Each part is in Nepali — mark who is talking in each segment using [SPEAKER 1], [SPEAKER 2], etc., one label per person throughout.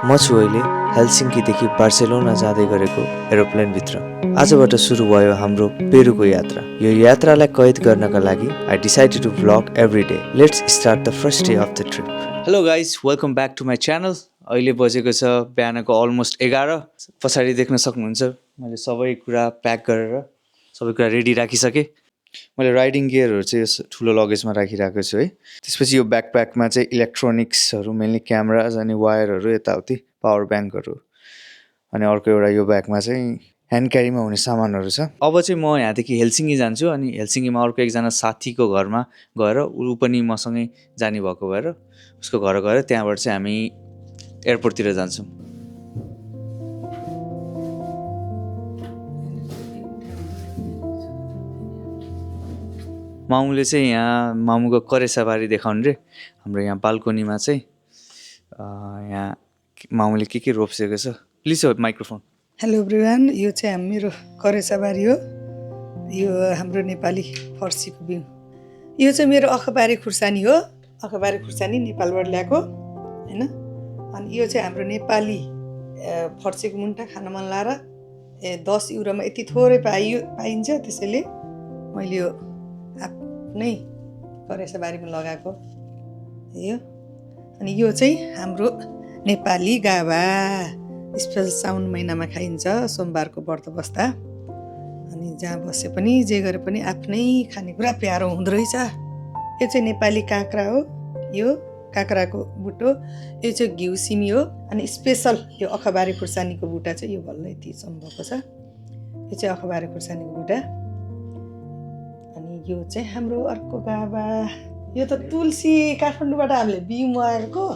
[SPEAKER 1] म छु अहिले हेलसिङ्कीदेखि बार्सेलोना जाँदै गरेको एरोप्लेनभित्र। आजबाट सुरु भयो हाम्रो पेरुको यात्रा। यो यात्रालाई कैद गर्नका लागि I decided to vlog every day. Let's start the first day of the trip. Hello guys, welcome back to my channel. अहिले बजेको छ बिहानको अलमोस्ट 11। पछाडि देख्न सक्नुहुन्छ मैले सबै कुरा प्याक गरेर सबै कुरा रेडी राखिसकेँ। मैले राइडिङ गियरहरू चाहिँ यस ठुलो लगेजमा राखिरहेको छु है। त्यसपछि यो ब्याकप्याकमा चाहिँ इलेक्ट्रोनिक्सहरू, मेनली क्यामराज अनि वायरहरू, यताउति पावर ब्याङ्कहरू, अनि अर्को एउटा यो ब्यागमा चाहिँ ह्यान्ड क्यारीमा हुने सामानहरू छ। अब चाहिँ म यहाँदेखि हेलसिङ्की जान्छु अनि हेलसिङ्कीमा अर्को एकजना साथीको घरमा गएर ऊ पनि मसँगै जाने भएको भएर उसको घर गएर त्यहाँबाट चाहिँ हामी एयरपोर्टतिर जान्छौँ। मामुले चाहिँ यहाँ मामुको करेसाबारी देखाउनु रे। हाम्रो यहाँ बाल्कोनीमा चाहिँ यहाँ मामुले के रोप्सेको छ। प्लिज हो माइक्रोफोन।
[SPEAKER 2] हेलो एभ्रिवान, यो चाहिँ मेरो करेसाबारी हो। यो हाम्रो नेपाली फर्सीको बिउ। यो चाहिँ मेरो अखबारी खुर्सानी हो। अखबारी खुर्सानी नेपालबाट ल्याएको होइन। अनि यो चाहिँ हाम्रो नेपाली फर्सीको मुन्टा खान मन लाएर 10 युरोमा यति थोरै पाइन्छ। त्यसैले मैले यो आफ्नै करेसाबारीमा लगाएको यो। अनि यो चाहिँ हाम्रो नेपाली गाभा, स्पेसल साउन महिनामा खाइन्छ, सोमबारको व्रत बस्दा। अनि जहाँ बसे पनि जे गरे पनि आफ्नै खानेकुरा प्यारो हुँदो रहेछ। यो चाहिँ नेपाली काँक्रा हो। यो काँक्राको बुटो। यो चाहिँ घिउ सिमी हो। अनि स्पेसल यो अखबारी खुर्सानीको बुटा चाहिँ यो भल्लै यति सम्भवको छ। यो चाहिँ अखबारी खुर्सानीको बुटा। अनि यो चाहिँ हाम्रो अर्को गाभा। यो त तुलसी काठमाडौँबाट हामीले बिउ मगाएको।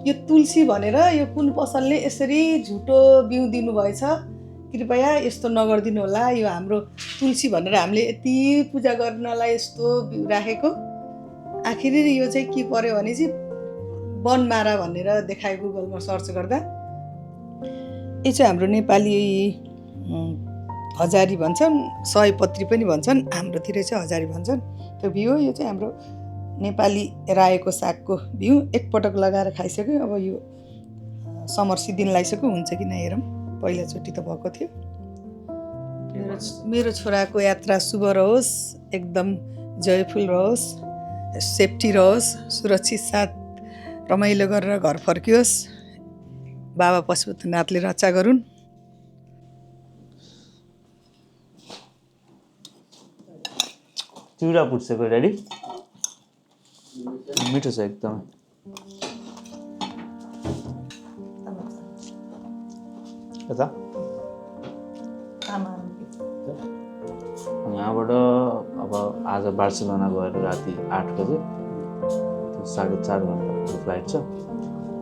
[SPEAKER 2] यो तुलसी भनेर यो कुन पसलले यसरी झुटो बिउ दिनुभएछ, कृपया यस्तो नगरिदिनु होला। यो हाम्रो तुलसी भनेर हामीले यति पूजा गर्नलाई यस्तो बिउ राखेको। आखिरी यो चाहिँ के पर्यो भने चाहिँ बनमारा भनेर देखायो गुगलमा सर्च गर्दा। यो चाहिँ हाम्रो नेपाली हजारी भन्छन्, सयपत्री पनि भन्छन्, हाम्रोतिर चाहिँ हजारी भन्छन्। त्यो बिउ यो चाहिँ हाम्रो नेपाली रायोको सागको बिउ। एकपटक लगाएर खाइसक्यो। अब यो समर सिजन लगाइसक्यो, हुन्छ कि न हेरौँ। पहिलाचोटि त भएको थियो। मेरो छोराको यात्रा शुभ रहोस्, एकदम जयफुल रहोस्, सेफ्टी रहोस्, सुरक्षित साथ रमाइलो गरेर घर फर्कियोस्। बाबा पशुपतिनाथले रक्षा गरून्।
[SPEAKER 1] चिउरा पुट्सेको रेडी मिठो छ एकदमै। यता यहाँबाट अब आज बार्सिलोना गएर राति 8 बजे 4.5 घन्टाको फ्लाइट छ।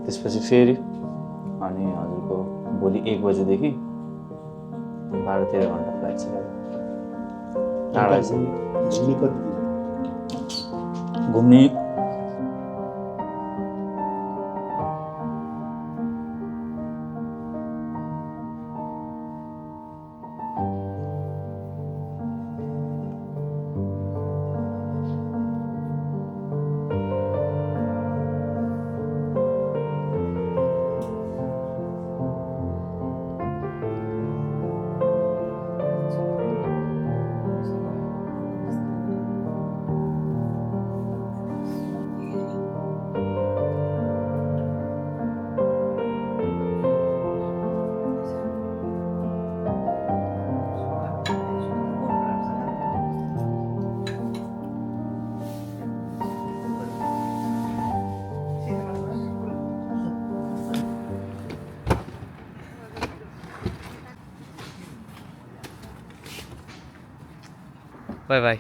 [SPEAKER 1] त्यसपछि फेरि अनि हजुरको भोलि 1 बजेदेखि 12-13 घन्टा फ्लाइट छ। टाढा घुम्ने बाई बाई।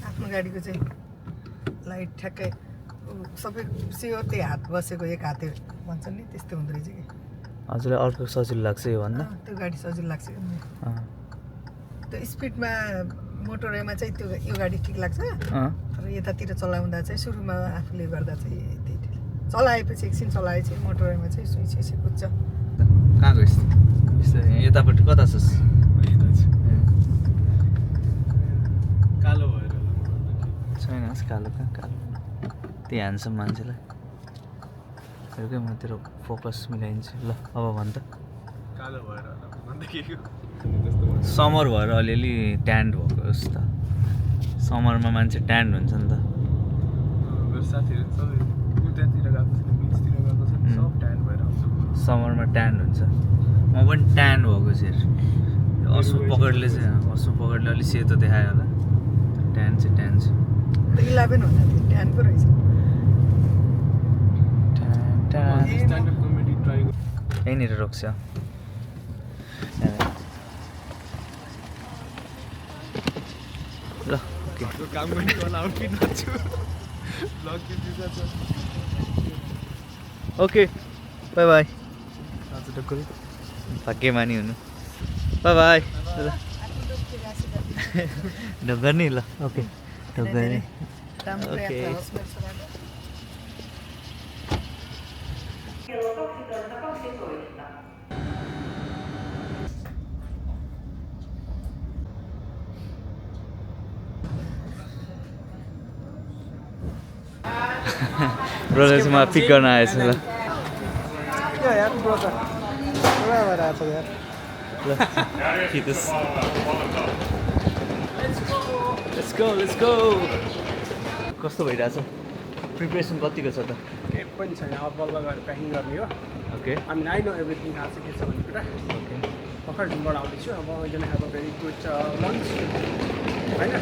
[SPEAKER 2] आफ्नो गाडीको चाहिँ लाइट ठ्याक्कै सबै सियो, त्यही हात बसेको एक हाते भन्छ नि, त्यस्तो हुँदो रहेछ कि।
[SPEAKER 1] हजुरलाई अर्को सजिलो लाग्छ यो भन्दा?
[SPEAKER 2] त्यो गाडी सजिलो लाग्छ। त्यो स्पिडमा मोटरवेमा चाहिँ त्यो यो गाडी ठिक लाग्छ। तर यतातिर चलाउँदा चाहिँ सुरुमा आफूले गर्दा चाहिँ त्यही चलाएपछि एकछिन चलाएपछि मोटरवेमा चाहिँ सुइसुइसी कुद्छ।
[SPEAKER 1] कहाँ गइस्? यतापट्टि कता छस्? कालो भएर छैन कालो कहाँ कालो त्यही ह्यान्डसम मान्छेलाई हेरकै म तेरो फोकस मिलाइदिन्छु ल अब भन् त
[SPEAKER 3] कालो भएर होला भन्दाखेरि
[SPEAKER 1] समर भएर अलिअलि ट्यान्ड भएको जस्तो समरमा मान्छे ट्यान्ड हुन्छ नि त
[SPEAKER 3] मेरो साथीहरू सबै उतातिर गएको छ बिचतिर गएको छ सब ट्यान भएर आउँछ
[SPEAKER 1] समरमा ट्यान्ड हुन्छ म पनि ट्यान्ड भएको छु असु पकडले चाहिँ असु पकडले अलिक सेतो देखायो होला ट्यान चाहिँ ट्यान छ
[SPEAKER 2] 11 हुँदा ट्यान पो रहेछ
[SPEAKER 3] स्ट्यान्डअप कमेडी ट्राई
[SPEAKER 1] यहीँनिर रोक्छ ल ओके
[SPEAKER 3] गर्छु काम गर्ने होला आउटफिट गर्छु ब्लग दिँदैछ
[SPEAKER 1] ओके बाई बाई
[SPEAKER 3] आज टक्कर
[SPEAKER 1] भाग्यमानी हुनु बाई बाई ल ढोग गर्ने ल ओके ढोग गर्ने
[SPEAKER 2] राम्रो
[SPEAKER 1] ओके।
[SPEAKER 2] यात्रा होस् मेरो छोरालाई।
[SPEAKER 1] ब्रोले चाहिँ मलाई पिक गर्न आएछ ल
[SPEAKER 3] क्या यार ब्रो त पुरा भएर आएको छ यार
[SPEAKER 1] ल खिचोस् लेट्स गो कस्तो भइरहेछ प्रिपरेसन कतिको छ त
[SPEAKER 3] केही पनि छैन अब बल्ल गएर प्याकिङ गर्ने हो
[SPEAKER 1] okay
[SPEAKER 3] I mean I know everything थाहा छ के छ भन्ने कुरा
[SPEAKER 1] ओके
[SPEAKER 3] भर्खर जिमबाट आउँदैछु अब going have a very good lunch होइन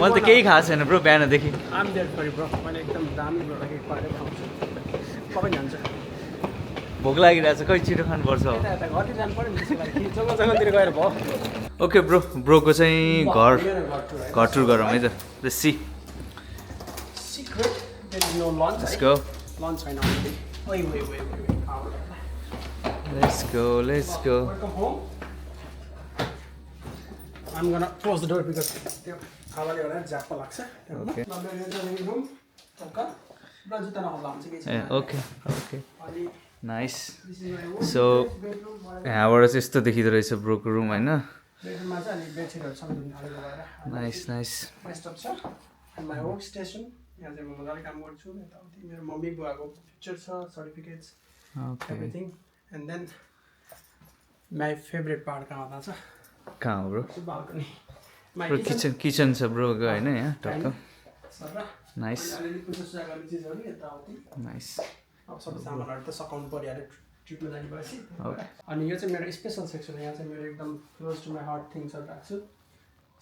[SPEAKER 1] मैले त केही खाएको छैन ब्रो बिहानदेखि
[SPEAKER 3] आम देयर फर ब्रो मैले एकदम दामी ब्रोलाई केक पारेर खाउँछु कबै जान्छ
[SPEAKER 1] भोक लागिरहेछ खै छिटो खानुपर्छ अब
[SPEAKER 3] यता यता घरतिर जानु पऱ्यो नि त्यसको लागि जग्गा जग्गातिर गएर भयो
[SPEAKER 1] ओके ब्रोको चाहिँ घर घर टुर गरौँ है त let's see
[SPEAKER 3] secret there is no lunch
[SPEAKER 1] let's go
[SPEAKER 3] lunch छैन already wait
[SPEAKER 1] let's go
[SPEAKER 3] Welcome home. I'm gonna close the door because त्यो हावाले गर्दा झ्याप्प लाग्छ
[SPEAKER 1] Okay.
[SPEAKER 3] रुम टक्क र जुत्ता नहल्ला हुन्छ केही
[SPEAKER 1] ए
[SPEAKER 3] छैन
[SPEAKER 1] ओके
[SPEAKER 3] अनि
[SPEAKER 1] nice
[SPEAKER 3] this is my room.
[SPEAKER 1] So,
[SPEAKER 3] bedroom
[SPEAKER 1] यहाँबाट चाहिँ यस्तो देखिँदो रहेछ ब्रोको रुम होइन
[SPEAKER 3] बेडरुममा चाहिँ अनि बेडसिटहरू सबै धुन हालेको भएर
[SPEAKER 1] नाइस
[SPEAKER 3] बेस्ट छ एन्ड माई वर्क स्टेसन यहाँ चाहिँ म मजाले काम गर्छु यताउति मेरो मम्मी बुवाको पिक्चर छ certificates
[SPEAKER 1] okay
[SPEAKER 3] everything and then my favourite part कहाँ हुँदा छ
[SPEAKER 1] कहाँ हो ब्रो
[SPEAKER 3] बाल्कनी
[SPEAKER 1] ब्रो किचन छ ब्रोको होइन यहाँ टक्क नाइस नाइस
[SPEAKER 3] अब सबै सामानहरू त सकाउनु परिहाल्यो ट्रिपमा जाने भएपछि
[SPEAKER 1] Okay.
[SPEAKER 3] अनि यो चाहिँ मेरो स्पेसल सेक्सन हो यहाँ चाहिँ मेरो एकदम क्लोज टु माई हार्ट थिङ्सहरू राख्छु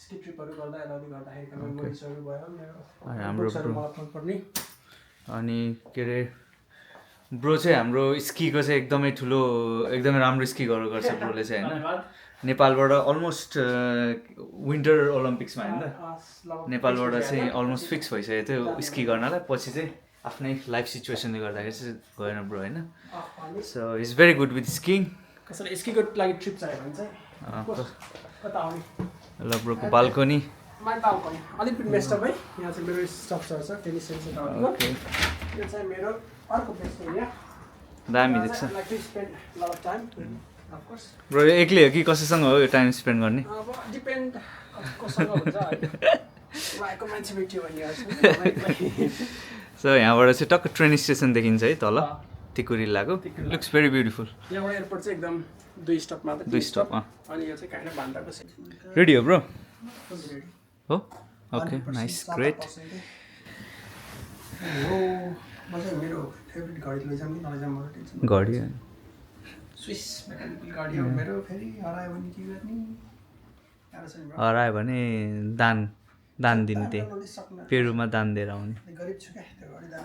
[SPEAKER 3] स्की ट्रिपहरू गर्दा यताउति गर्दाखेरि मेमोरिजहरू भयो मेरो
[SPEAKER 1] हाम्रो
[SPEAKER 3] बुक्सहरू
[SPEAKER 1] bro.
[SPEAKER 3] मलाई मनपर्ने
[SPEAKER 1] अनि के अरे ब्रो चाहिँ हाम्रो स्कीको चाहिँ एकदमै राम्रो स्की गर्छ ब्रोले चाहिँ होइन
[SPEAKER 3] धन्यवाद
[SPEAKER 1] नेपालबाट अलमोस्ट विन्टर ओलम्पिक्समा होइन त
[SPEAKER 3] ल
[SPEAKER 1] नेपालबाट चाहिँ अलमोस्ट फिक्स भइसकेको थियो स्की गर्नलाई पछि चाहिँ आफ्नै लाइफ सिचुएसनले गर्दाखेरि चाहिँ गएन ब्रो होइन so is very good with skiing
[SPEAKER 3] कसैलाई स्कीको लागि ट्रिप चाहियो भने चाहिँ कता आउने
[SPEAKER 1] ल ब्रोको बाल्कनी
[SPEAKER 3] माइ बाल्कनी अलिकति मेस्टअप है यहाँ चाहिँ मेरो स्टफ्सहरू छ टेनिस सेन्स
[SPEAKER 1] ओके
[SPEAKER 3] यो चाहिँ मेरो अर्को बेस्ट एरिया
[SPEAKER 1] दामी देख्छ
[SPEAKER 3] like to spend lot of time of course
[SPEAKER 1] bro एक्लै हो कि कसैसँग हो यो टाइम स्पेन्ड गर्ने
[SPEAKER 3] अब डिपेन्ड कोसँग हुन्छ होइन उहाँको मान्छे भेट्यो भने
[SPEAKER 1] सो यहाँबाट चाहिँ टक्क ट्रेन स्टेसन देखिन्छ है तल तिकुरिल्लाको लुक्स भेरी ब्युटिफुल
[SPEAKER 3] यहाँबाट एयरपोर्ट चाहिँ एकदम 2 स्टप मात्र
[SPEAKER 1] 2 स्टप
[SPEAKER 3] अनि यो चाहिँ काइन्ड अफ भान्दाको
[SPEAKER 1] रेडी हो ब्रो
[SPEAKER 3] रेडी
[SPEAKER 1] हो ओके नाइस ग्रेट
[SPEAKER 3] हो म चाहिँ मेरो फेभरेट घडी लैजाउँ कि नलैजाउँ मलाई टेन्सन
[SPEAKER 1] घडी
[SPEAKER 3] स्विस मेकानिकल गाडी हो मेरो फेरि हरायो भने के गर्ने गाह्रो छ नि bro।
[SPEAKER 1] हरायो भने दान दिने त्यही
[SPEAKER 3] बनाउनै सक्नु
[SPEAKER 1] पेरुमा दान दिएर आउने
[SPEAKER 3] गरिब छु क्या त्यो घडी दाम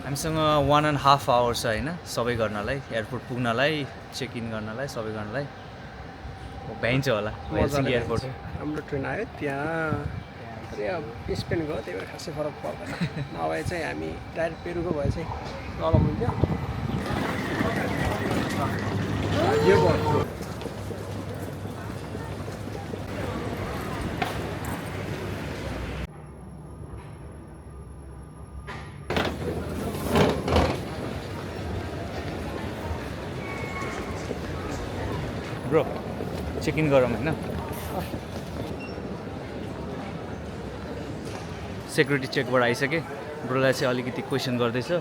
[SPEAKER 1] हामीसँग 1.5 आवर छ होइन सबै गर्नलाई एयरपोर्ट पुग्नलाई चेक इन गर्नलाई सबै गर्नलाई भ्याइन्छ होला हेलसिङ्की एयरपोर्ट
[SPEAKER 3] हाम्रो ट्रेन आयो त्यहाँ अरे अब स्पेन गयो त्यही भएर खासै फरक पर्दैन नभए चाहिँ हामी डाइरेक्ट पेरुको भए चाहिँ प्रब्लम हुन्थ्यो यो भयो
[SPEAKER 1] ब्रो चेक इन गरौँ होइन
[SPEAKER 4] सेक्युरिटी चेकबाट आइसकेँ ब्रोलाई चाहिँ अलिकति क्वेसन गर्दैछ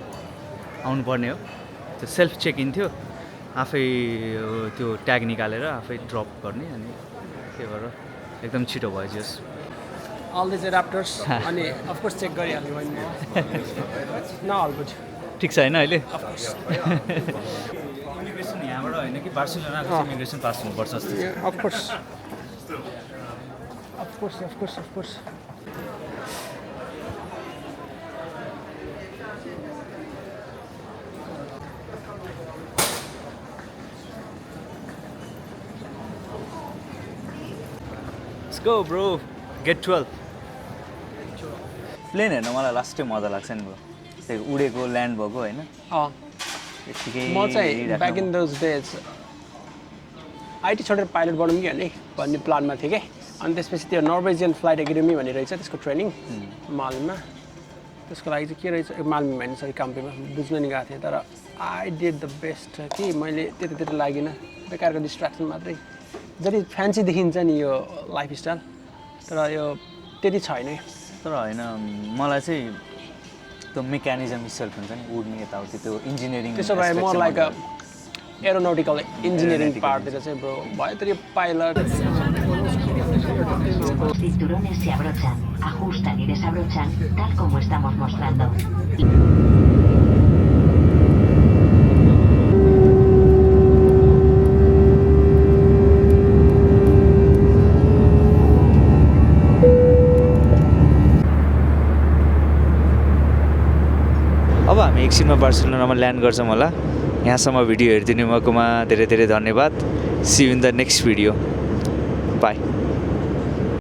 [SPEAKER 4] आउनुपर्ने हो त्यो सेल्फ चेक इन थियो आफै त्यो ट्याग निकालेर आफै ड्रप गर्ने अनि त्यही भएर एकदम छिटो भयो जस
[SPEAKER 3] अल द ऱ्याप्टर्स अनि अफकोर्स चेक गरिहाल्यो भने नहल्को छु
[SPEAKER 4] ठिक छ होइन अहिले इमिग्रेसन यहाँबाट होइन कि बार्सिलोनाको इमिग्रेसन पास हुनुपर्छ जस्तो
[SPEAKER 3] of course of course of course of course
[SPEAKER 4] Let's go bro get 12 plane हेर्न मलाई लास्टै मजा लाग्छ नि ब्रो त्यो उडेको ल्यान्ड भएको होइन त्यतिकै
[SPEAKER 3] म चाहिँ back in those days IT छोडेर पाइलट बनाउँ कि भन्ने प्लानमा थिएँ कि अनि त्यसपछि त्यो नर्वेजियन फ्लाइट एकाडेमी भन्ने रहेछ त्यसको ट्रेनिङ मालमा त्यसको लागि चाहिँ के रहेछ मालमा होइन सरी काम्पीमा बुझ्न नि गएको थिएँ तर आई डिड द बेस्ट कि मैले त्यतातिर लागिनँ बेकारको डिस्ट्र्याक्सन मात्रै जति फ्यान्सी देखिन्छ नि यो लाइफस्टाइल तर यो त्यति छैन
[SPEAKER 4] तर होइन मलाई चाहिँ त्यो मेकानिजम स्टाइल हुन्छ नि उड्ने यताउति त्यो इन्जिनियरिङ
[SPEAKER 3] त्यसो भए मोर लाइक एरोनोटिकल इन्जिनियरिङ पार्टतिर चाहिँ ब्रो भयो त यो pilot
[SPEAKER 5] Los cinturones se abrochan, ajustan y desabrochan tal como estamos mostrando.
[SPEAKER 1] अब हामी एकछिनमा बार्सिलोनामा ल्यान्ड गर्छौँ होला यहाँसम्म भिडियो हेरिदिनु भएकोमा धेरै धेरै धन्यवाद see you in the next video by